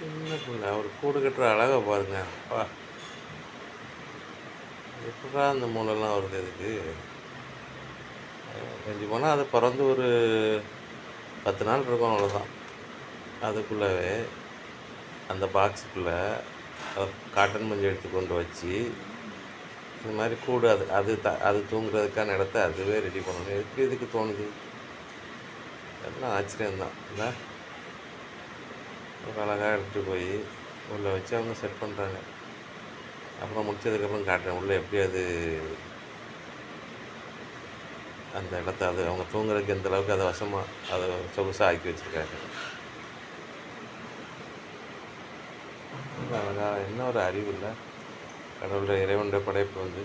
சின்ன பிள்ளை அவர் கூடு கட்டுற அழகை பாருங்க. அப்பா! எப்படிடா அந்த மூளைலாம் வருது இதுக்கு? மிஞ்சி போனா அது பொறந்து ஒரு 10 நாள் இருக்கும் அவ்வளோதான். அதுக்குள்ளவே அந்த பாக்ஸுக்குள்ள காட்டன் பஞ்சு எடுத்து கொண்டு வச்சு, இந்த மாரி கூடு அது அது அது தூங்குறதுக்கான இடத்த அதுவே ரெடி பண்ணணும். எப்படி இதுக்கு தோணுது? எல்லாம் ஆச்சரியம் தான். இல்ல? ஒரு அழகா எடுத்துட்டு போய் உள்ள வச்சு அவங்க செட் பண்ணுறாங்க. அப்புறம் முடிச்சதுக்கப்புறம் காட்டுறேன். உள்ள எப்படி அது அந்த இடத்த அது அவங்க தூங்குறதுக்கு எந்த அளவுக்கு அதை வசமாக அதை சொகுசாக ஆக்கி வச்சுருக்காங்க. அழகா என்ன ஒரு அறிவு இல்லை? கடவுளுடைய இறைவனுடைய படைப்பு வந்து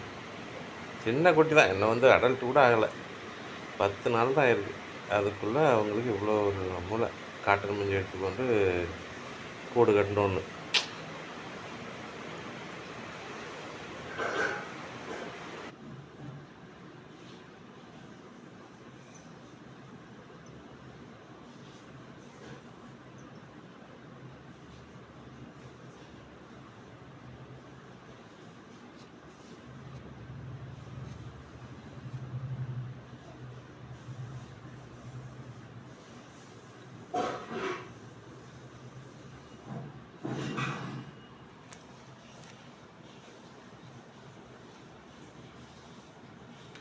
சின்ன குட்டி தான். என்ன வந்து அடல்ட் கூட ஆகலை. 10 நாள் தான் ஆயிருக்கு. அதுக்குள்ளே அவங்களுக்கு இவ்வளோ ஒரு மூளை. காட்டன் பஞ்சு எடுத்துக்கொண்டு கூடு கட்டணும்னு.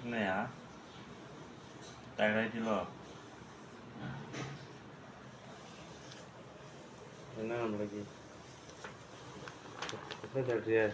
என்னையா டயர்டாயிட்டீங்களோ? என்ன நம்மளுக்கு என்ன தட்டுறியா?